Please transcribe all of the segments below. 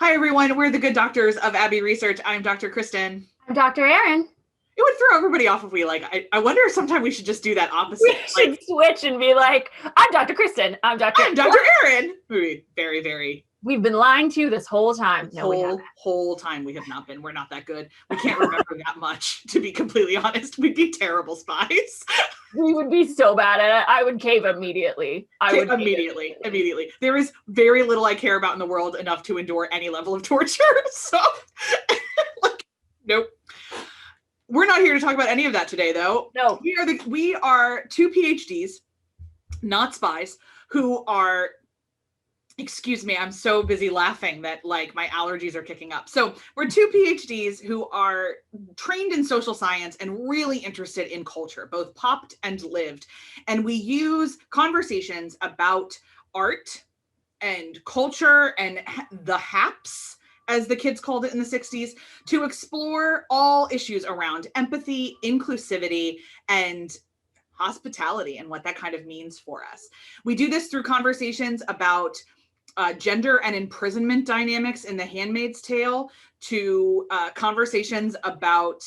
Hi, everyone. We're the Good Doctors of Abbey Research. I'm Dr. Kristen. I'm Dr. Erin. It would throw everybody off if we I wonder if sometime we should just do that opposite. We should switch and be like, I'm Dr. Kristen. I'm Dr. Erin. Very, very. We've been lying to you this whole time. No, we haven't. Whole time we have not been. We're not that good. We can't remember that much, to be completely honest. We'd be terrible spies. We would be so bad at it. I would cave immediately. Immediately. There is very little I care about in the world enough to endure any level of torture. So, nope. We're not here to talk about any of that today, though. No. We are two PhDs, not spies, who are, excuse me, I'm so busy laughing that my allergies are kicking up. So we're two PhDs who are trained in social science and really interested in culture, both popped and lived. And we use conversations about art and culture and the haps, as the kids called it in the 60s, to explore all issues around empathy, inclusivity, and hospitality and what that kind of means for us. We do this through conversations about gender and imprisonment dynamics in The Handmaid's Tale, to conversations about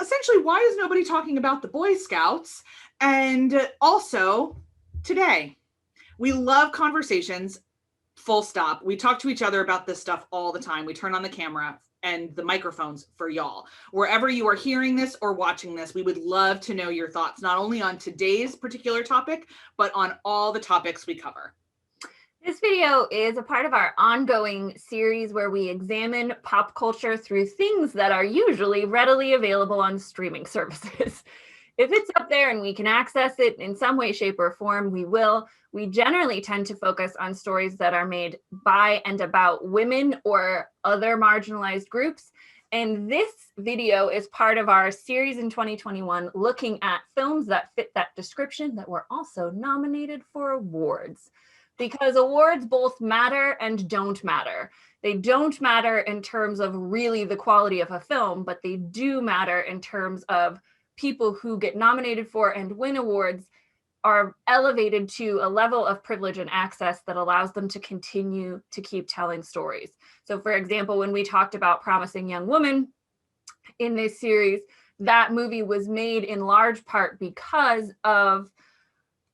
essentially, why is nobody talking about the Boy Scouts? And also, today, we love conversations. Full stop. We talk to each other about this stuff all the time. We turn on the camera and the microphones for y'all. Wherever you are hearing this or watching this, we would love to know your thoughts, not only on today's particular topic, but on all the topics we cover. This video is a part of our ongoing series where we examine pop culture through things that are usually readily available on streaming services. If it's up there and we can access it in some way, shape, or form, we will. We generally tend to focus on stories that are made by and about women or other marginalized groups. And this video is part of our series in 2021 looking at films that fit that description that were also nominated for awards. Because awards both matter and don't matter. They don't matter in terms of really the quality of a film, but they do matter in terms of people who get nominated for and win awards are elevated to a level of privilege and access that allows them to continue to keep telling stories. So for example, when we talked about Promising Young Woman in this series, that movie was made in large part because of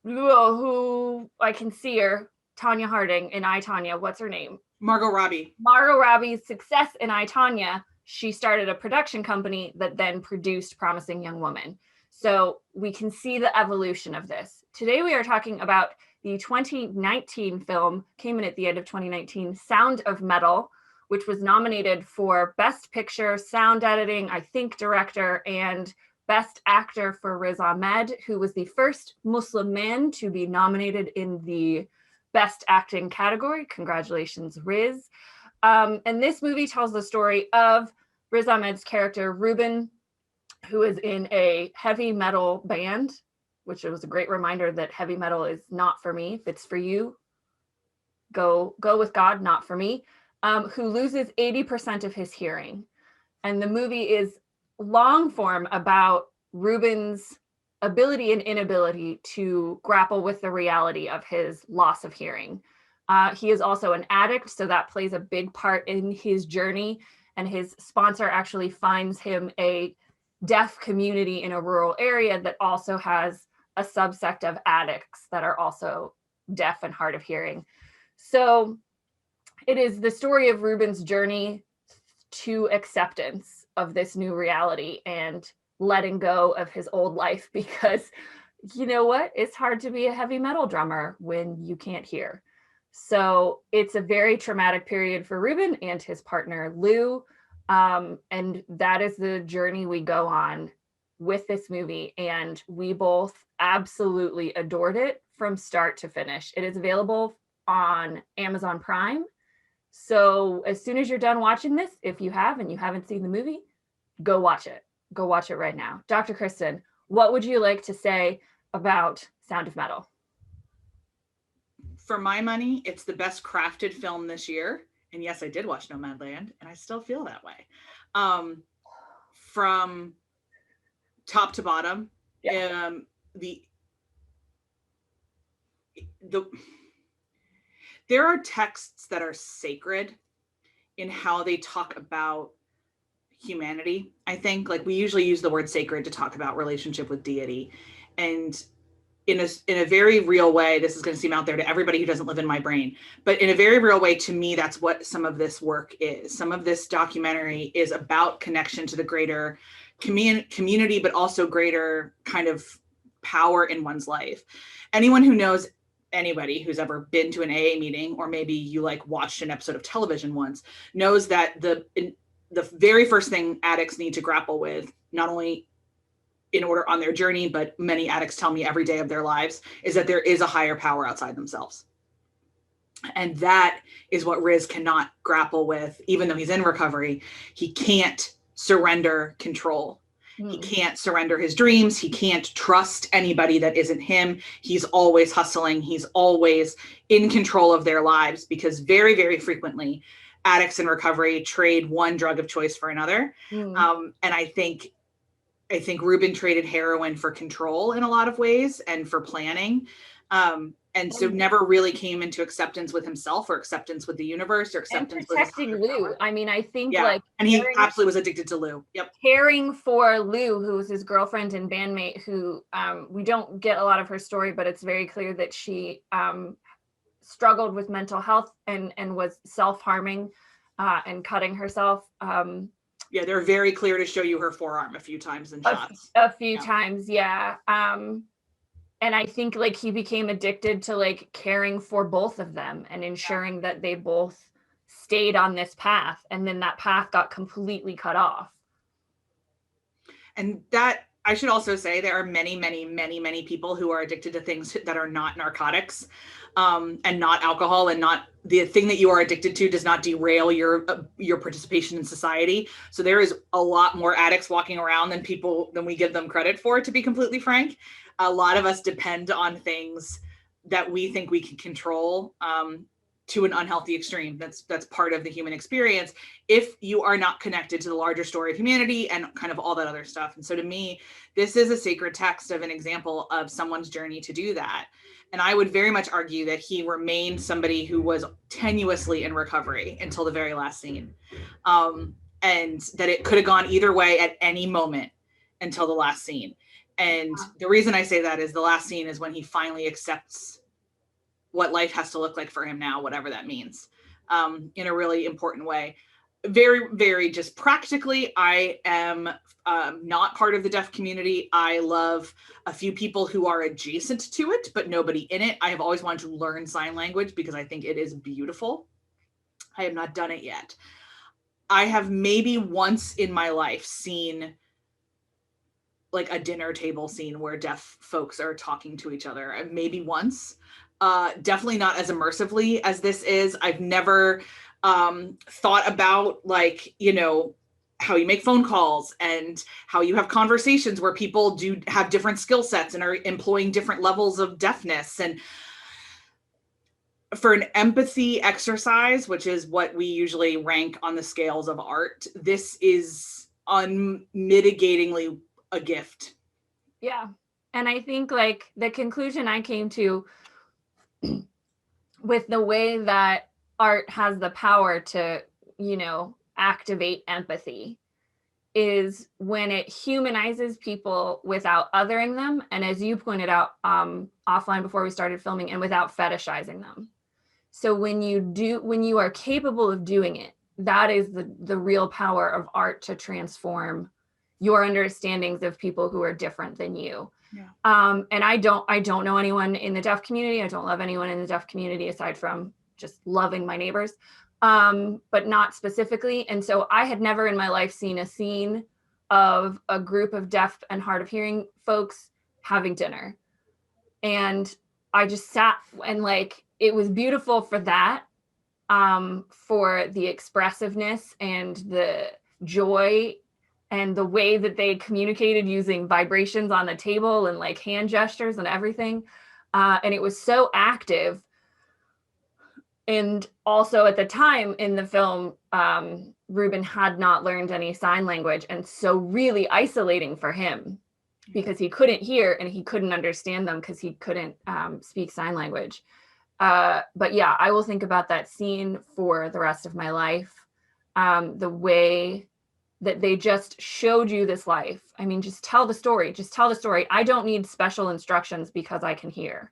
who I can see her, Tonya Harding in I, Tonya. What's her name? Margot Robbie. Margot Robbie's success in I, Tonya. She started a production company that then produced Promising Young Woman. So we can see the evolution of this. Today we are talking about the 2019 film, came in at the end of 2019, Sound of Metal, which was nominated for Best Picture, Sound Editing, I think Director, and Best Actor for Riz Ahmed, who was the first Muslim man to be nominated in the Best Acting category. Congratulations, Riz. And this movie tells the story of Riz Ahmed's character, Ruben, who is in a heavy metal band, which was a great reminder that heavy metal is not for me. If it's for you, go with God, not for me, who loses 80% of his hearing. And the movie is long form about Ruben's ability and inability to grapple with the reality of his loss of hearing. He is also an addict, so that plays a big part in his journey. And his sponsor actually finds him a deaf community in a rural area that also has a subsect of addicts that are also deaf and hard of hearing. So it is the story of Ruben's journey to acceptance of this new reality and letting go of his old life, because you know what? It's hard to be a heavy metal drummer when you can't hear. So it's a very traumatic period for Ruben and his partner, Lou. And that is the journey we go on with this movie. And we both absolutely adored it from start to finish. It is available on Amazon Prime. So as soon as you're done watching this, if you have and you haven't seen the movie, go watch it. Go watch it right now. Dr. Kristen, what would you like to say about Sound of Metal? For my money, it's the best crafted film this year. And yes, I did watch Nomadland, and I still feel that way. From top to bottom, the there are texts that are sacred in how they talk about humanity. I think like we usually use the word sacred to talk about relationship with deity, and in a very real way, this is going to seem out there to everybody who doesn't live in my brain, but in a very real way, to me, that's what some of this work is. Some of this documentary is about connection to the greater community, but also greater kind of power in one's life. Anyone who knows anybody who's ever been to an AA meeting, or maybe you like watched an episode of television once, knows that the very first thing addicts need to grapple with, not only in order on their journey, but many addicts tell me every day of their lives, is that there is a higher power outside themselves. And that is what Riz cannot grapple with. Even though he's in recovery, he can't surrender control. He can't surrender his dreams. He can't trust anybody that isn't him. He's always hustling. He's always in control of their lives, because very, very frequently addicts in recovery trade one drug of choice for another. And I think Ruben traded heroin for control in a lot of ways and for planning. And so never really came into acceptance with himself, or acceptance with the universe, or acceptance with protecting Lou. I mean, I think and he absolutely was addicted to Lou. Yep. Caring for Lou, who was his girlfriend and bandmate, who we don't get a lot of her story, but it's very clear that she struggled with mental health and was self-harming and cutting herself. Yeah, they're very clear to show you her forearm a few times in shots. A few times, yeah. And I think like he became addicted to like caring for both of them and ensuring that they both stayed on this path. And then that path got completely cut off. And that, I should also say, there are many, many, many, many people who are addicted to things that are not narcotics, and not alcohol, and not the thing that you are addicted to does not derail your participation in society. So there is a lot more addicts walking around than we give them credit for, to be completely frank. A lot of us depend on things that we think we can control, to an unhealthy extreme. That's part of the human experience if you are not connected to the larger story of humanity and kind of all that other stuff. And so to me, this is a sacred text of an example of someone's journey to do that. And I would very much argue that he remained somebody who was tenuously in recovery until the very last scene. And that it could have gone either way at any moment until the last scene. And the reason I say that is the last scene is when he finally accepts what life has to look like for him now, whatever that means, in a really important way. Very, very just practically, I am not part of the deaf community. I love a few people who are adjacent to it, but nobody in it. I have always wanted to learn sign language because I think it is beautiful. I have not done it yet. I have maybe once in my life seen like a dinner table scene where deaf folks are talking to each other. Maybe once. Definitely not as immersively as this is. I've never thought about like, how you make phone calls and how you have conversations where people do have different skill sets and are employing different levels of deafness. And for an empathy exercise, which is what we usually rank on the scales of art, this is unmitigatingly a gift. Yeah. And I think like the conclusion I came to with the way that art has the power to, activate empathy is when it humanizes people without othering them. And as you pointed out offline before we started filming, and without fetishizing them. So when you are capable of doing it, that is the real power of art to transform your understandings of people who are different than you. Yeah. And I don't know anyone in the deaf community. I don't love anyone in the deaf community aside from just loving my neighbors, but not specifically. And so I had never in my life seen a scene of a group of deaf and hard of hearing folks having dinner. And I just sat and like, it was beautiful for that, for the expressiveness and the joy and the way that they communicated using vibrations on the table and like hand gestures and everything. And it was so active. And also at the time in the film, Ruben had not learned any sign language. And so really isolating for him because he couldn't hear and he couldn't understand them because he couldn't speak sign language. But yeah, I will think about that scene for the rest of my life. The way that they just showed you this life. I mean, just tell the story. Just tell the story. I don't need special instructions because I can hear.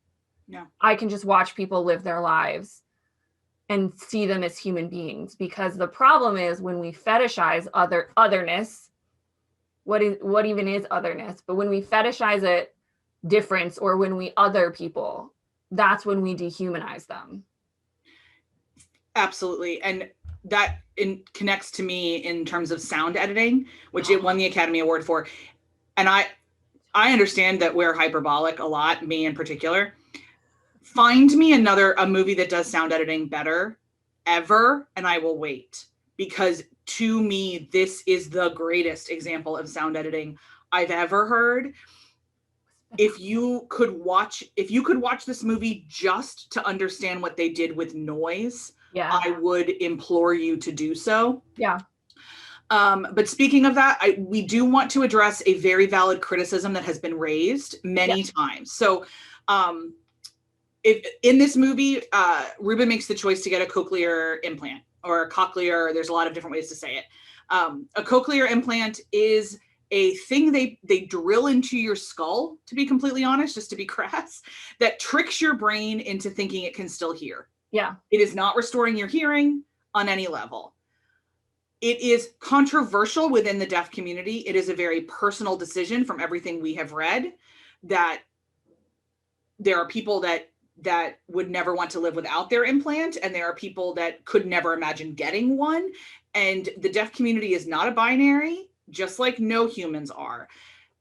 No. I can just watch people live their lives and see them as human beings, because the problem is when we fetishize otherness, what even is otherness? But when we fetishize it, difference, or when we other people, that's when we dehumanize them. Absolutely. And that connects to me in terms of sound editing, which it won the Academy Award for. And I understand that we're hyperbolic a lot, me in particular. Find me a movie that does sound editing better ever, and I will wait, because to me, this is the greatest example of sound editing I've ever heard. If you could watch this movie just to understand what they did with noise, yeah, I would implore you to do so. Yeah. But speaking of that, we do want to address a very valid criticism that has been raised many times. So, if in this movie, Ruben makes the choice to get a cochlear implant, or a cochlear. There's a lot of different ways to say it. A cochlear implant is a thing they drill into your skull, to be completely honest, just to be crass, that tricks your brain into thinking it can still hear. Yeah. It is not restoring your hearing on any level. It is controversial within the deaf community. It is a very personal decision from everything we have read, that there are people that would never want to live without their implant, and there are people that could never imagine getting one. And the deaf community is not a binary, just like no humans are.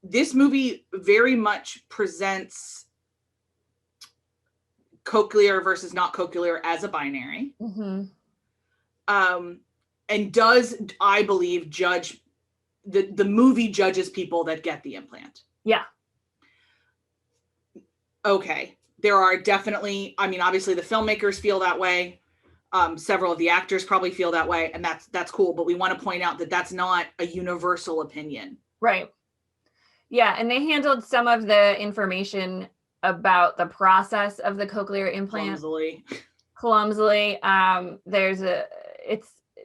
This movie very much presents cochlear versus not cochlear as a binary. Mm-hmm. And does, I believe, judge the movie judges people that get the implant. Yeah. Okay. There are definitely, I mean, obviously the filmmakers feel that way. Several of the actors probably feel that way, and that's cool. But we want to point out that that's not a universal opinion. Right. Yeah. And they handled some of the information about the process of the cochlear implant clumsily.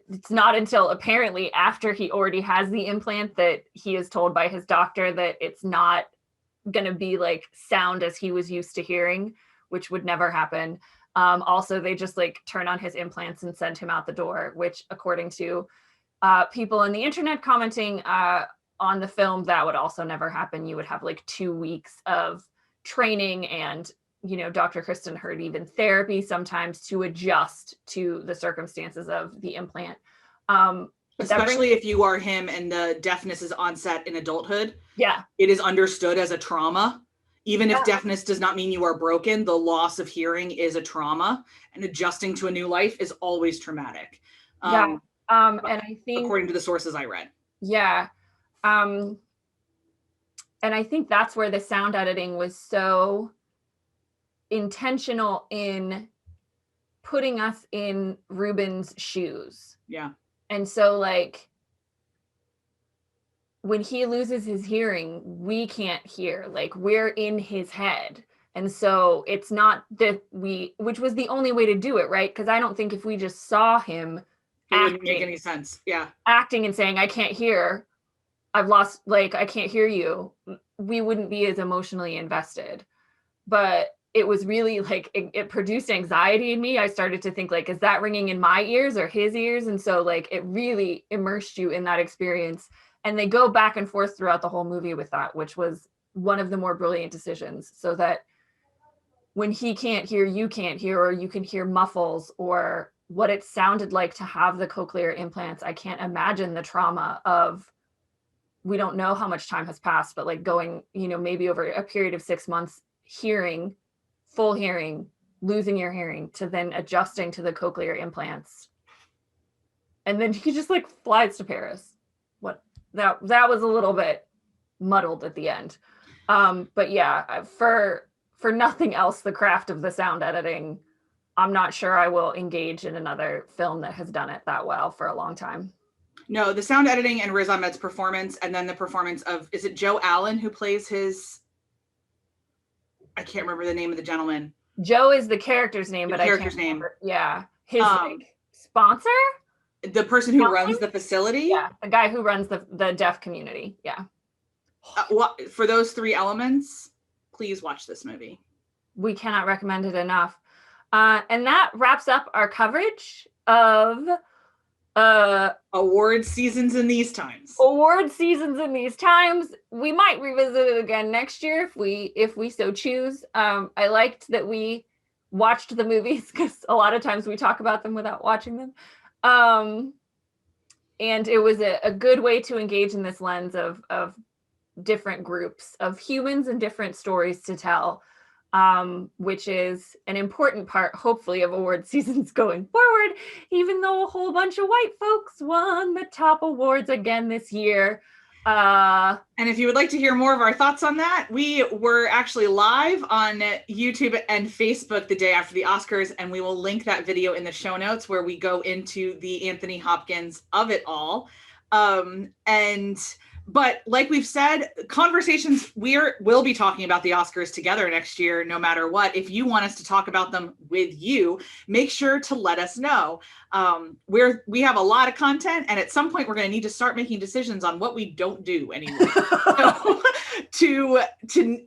It's not until apparently after he already has the implant that he is told by his doctor that it's not going to be like sound as he was used to hearing, which would never happen. Also, they just like turn on his implants and send him out the door, which according to people on the internet commenting on the film, that would also never happen. You would have like 2 weeks of training and, you know, Dr. Kristen heard even therapy sometimes to adjust to the circumstances of the implant. Especially if you are him and the deafness is onset in adulthood. Yeah. It is understood as a trauma. Even if deafness does not mean you are broken, the loss of hearing is a trauma, and adjusting to a new life is always traumatic. And I think, according to the sources I read. Yeah. And I think that's where the sound editing was so intentional in putting us in Ruben's shoes. Yeah. And so like when he loses his hearing, we can't hear, like we're in his head. And so it's not that which was the only way to do it, right? Because I don't think if we just saw him it wouldn't make any sense. Yeah. Acting and saying, I can't hear, I've lost, like, I can't hear you, we wouldn't be as emotionally invested. But it was really like, it produced anxiety in me. I started to think like, is that ringing in my ears or his ears? And so like, it really immersed you in that experience. And they go back and forth throughout the whole movie with that, which was one of the more brilliant decisions. So that when he can't hear, you can't hear, or you can hear muffles, or what it sounded like to have the cochlear implants. I can't imagine the trauma of, we don't know how much time has passed, but like going, you know, maybe over a period of 6 months, hearing, full hearing, losing your hearing, to then adjusting to the cochlear implants. And then he just like flies to Paris. That was a little bit muddled at the end. But yeah, for nothing else, the craft of the sound editing, I'm not sure I will engage in another film that has done it that well for a long time. No, the sound editing and Riz Ahmed's performance, and then the performance of, is it Joe Allen who plays his, I can't remember the name of the gentleman. Joe is the character's name, The but character's I can't name. remember. Yeah. His Um, like sponsor? The person who Counseling? runs the facility. Yeah, the guy who runs the deaf community. Yeah. For those three elements, please watch this movie. We cannot recommend it enough. And that wraps up our coverage of award seasons in these times. Award seasons in these times. We might revisit it again next year if we so choose. I liked that we watched the movies because a lot of times we talk about them without watching them. And it was a good way to engage in this lens of different groups of humans and different stories to tell, which is an important part, hopefully, of award seasons going forward, even though a whole bunch of white folks won the top awards again this year. And if you would like to hear more of our thoughts on that, we were actually live on YouTube and Facebook the day after the Oscars, and we will link that video in the show notes where we go into the Anthony Hopkins of it all. But like we've said, conversations, we'll be talking about the Oscars together next year, no matter what. If you want us to talk about them with you, make sure to let us know. We have a lot of content, and at some point we're going to need to start making decisions on what we don't do anymore. So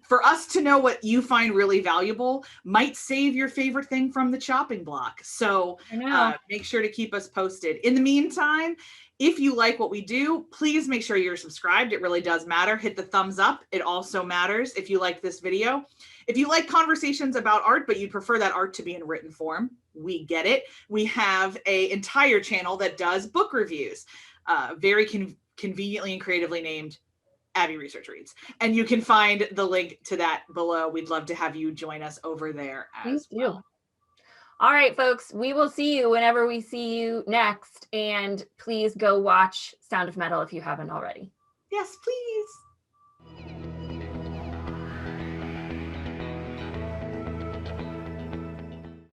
for us to know what you find really valuable might save your favorite thing from the chopping block. So make sure to keep us posted. In the meantime, if you like what we do, please make sure you're subscribed. It really does matter. Hit the thumbs up. It also matters if you like this video. If you like conversations about art, but you prefer that art to be in written form, we get it. We have an entire channel that does book reviews, very conveniently and creatively named Abby Research Reads. And you can find the link to that below. We'd love to have you join us over there as well. All right, folks, we will see you whenever we see you next. And please go watch Sound of Metal if you haven't already. Yes, please.